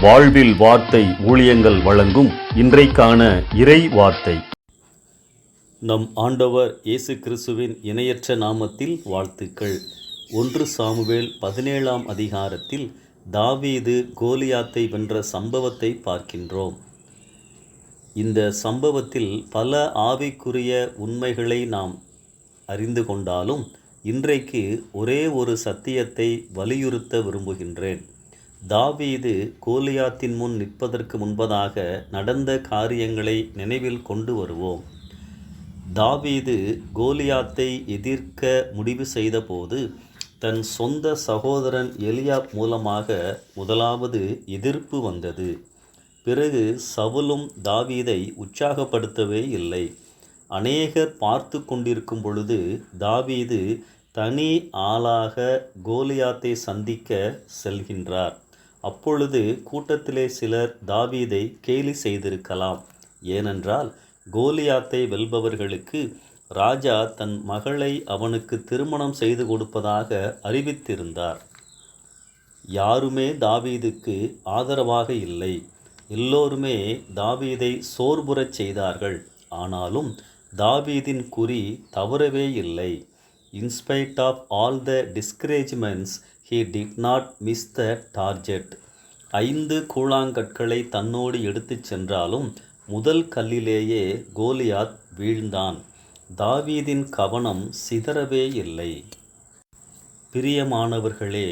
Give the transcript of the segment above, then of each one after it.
வாழ்வில் வார்த்தை ஊழியங்கள் வழங்கும் இன்றைக்கான இறை வார்த்தை. நம் ஆண்டவர் இயேசு கிறிஸ்துவின் இணையற்ற நாமத்தில் வாழ்த்துக்கள். 1 சாமுவேல் 17ஆம் அதிகாரத்தில் தாவீது கோலியாத்தை வென்ற சம்பவத்தை பார்க்கின்றோம். இந்த சம்பவத்தில் பல ஆவிக்குரிய உண்மைகளை நாம் அறிந்து கொண்டாலும் இன்றைக்கு ஒரே ஒரு சத்தியத்தை வலியுறுத்த விரும்புகின்றேன். தாவீது கோலியாத்தின் முன் நிற்பதற்கு முன்பதாக நடந்த காரியங்களை நினைவில் கொண்டு வருவோம். தாவீது கோலியாத்தை எதிர்க்க முடிவு செய்தபோது தன் சொந்த சகோதரன் எலியாப் மூலமாக முதலாவது எதிர்ப்பு வந்தது. பிறகு சவுலும் தாவீதை உற்சாகப்படுத்தவே இல்லை. அநேகர் பார்த்து கொண்டிருக்கும் பொழுது தாவீது தனி ஆளாக கோலியாத்தை சந்திக்க செல்கின்றார். அப்பொழுது கூட்டத்திலே சிலர் தாவீதை கேலி செய்திருக்கலாம். ஏனென்றால் கோலியாத்தை வெல்பவர்களுக்கு ராஜா தன் மகளை அவனுக்கு திருமணம் செய்து கொடுப்பதாக அறிவித்திருந்தார். யாருமே தாவீதுக்கு ஆதரவாக இல்லை. எல்லோருமே தாவீதை சோர்வுறச் செய்தார்கள். ஆனாலும் தாவீதின் குறி தவறவே இல்லை. In spite of all the discouragements, he did not miss the target. 5 கூழாங்கற்களை தன்னோடு எடுத்துச் சென்றாலும் முதல் கல்லிலேயே கோலியாத் வீழ்ந்தான். தாவீதின் கவனம் சிதறவே இல்லை. பிரியமானவர்களே,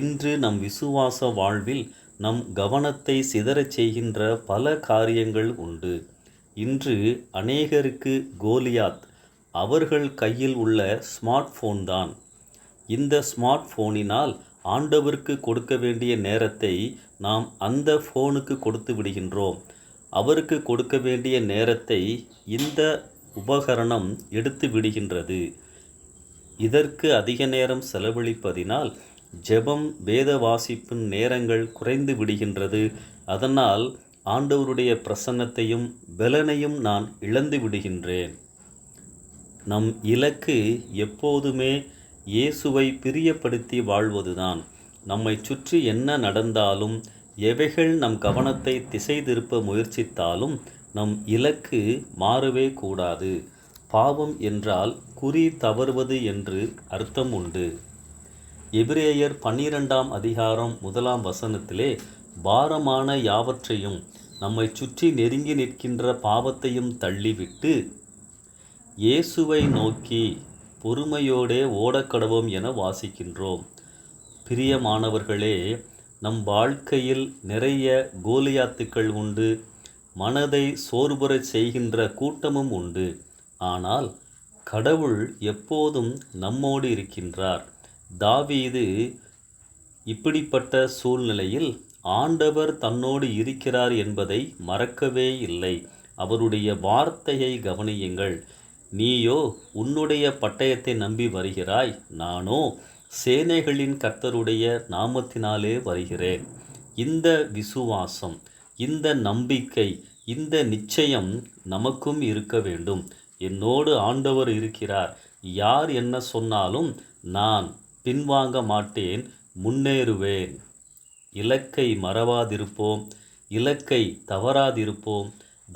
இன்று நம் விசுவாச வாழ்வில் நம் கவனத்தை சிதறச் செய்கின்ற பல காரியங்கள் உண்டு. இன்று அநேகருக்கு கோலியாத் அவர்கள் கையில் உள்ள ஸ்மார்ட் ஃபோன் தான். இந்த ஸ்மார்ட் ஃபோனினால் ஆண்டவருக்கு கொடுக்க வேண்டிய நேரத்தை நாம் அந்த ஃபோனுக்கு கொடுத்து விடுகின்றோம். அவருக்கு கொடுக்க வேண்டிய நேரத்தை இந்த உபகரணம் எடுத்து விடுகின்றது. இதற்கு அதிக நேரம் செலவழிப்பதினால் ஜெபம் வேத வாசிப்பின் நேரங்கள் குறைந்து விடுகின்றது. அதனால் ஆண்டவருடைய பிரசன்னத்தையும் பலனையும் நான் இழந்து விடுகின்றேன். நம் இலக்கு எப்போதுமே இயேசுவை பிரியப்படுத்தி வாழ்வதுதான். நம்மை சுற்றி என்ன நடந்தாலும், எவைகள் நம் கவனத்தை திசை திருப்ப முயற்சித்தாலும் நம் இலக்கு மாறவே கூடாது. பாவம் என்றால் குறி தவறுவது என்று அர்த்தம் உண்டு. எபிரேயர் 12ஆம் அதிகாரம் 1ஆம் வசனத்திலே பாரமான யாவற்றையும் நம்மை சுற்றி நெருங்கி நிற்கின்ற பாவத்தையும் தள்ளிவிட்டு இயேசுவை நோக்கி பொறுமையோடே ஓடக்கடவோம் என வாசிக்கின்றோம். பிரியமானவர்களே, நம் வாழ்க்கையில் நிறைய கோலியாத்துக்கள் உண்டு. மனதை சோர்வுறச் செய்கின்ற கூட்டமும் உண்டு. ஆனால் கடவுள் எப்போதும் நம்மோடு இருக்கின்றார். தாவீது இப்படிப்பட்ட சூழ்நிலையில் ஆண்டவர் தன்னோடு இருக்கிறார் என்பதை மறக்கவே இல்லை. அவருடைய வார்த்தையை கவனியுங்கள். நீயோ உன்னுடைய பட்டயத்தை நம்பி வருகிறாய், நானோ சேனைகளின் கர்த்தருடைய நாமத்தினாலே வருகிறேன். இந்த விசுவாசம், இந்த நம்பிக்கை, இந்த நிச்சயம் நமக்கும் இருக்க வேண்டும். என்னோடு ஆண்டவர் இருக்கிறார். யார் என்ன சொன்னாலும் நான் பின்வாங்க மாட்டேன், முன்னேறுவேன். இலக்கை மறவாதிருப்போம், இலக்கை தவறாதிருப்போம்.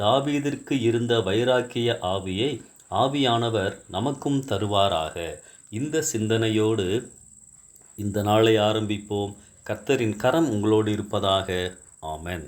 தாவீதிற்கு இருந்த வைராக்கிய ஆவியை ஆவியானவர் நமக்கும் தருவாராக. இந்த சிந்தனையோடு இந்த நாளை ஆரம்பிப்போம். கர்த்தரின் கரம் உங்களோடு இருப்பதாக. ஆமென்.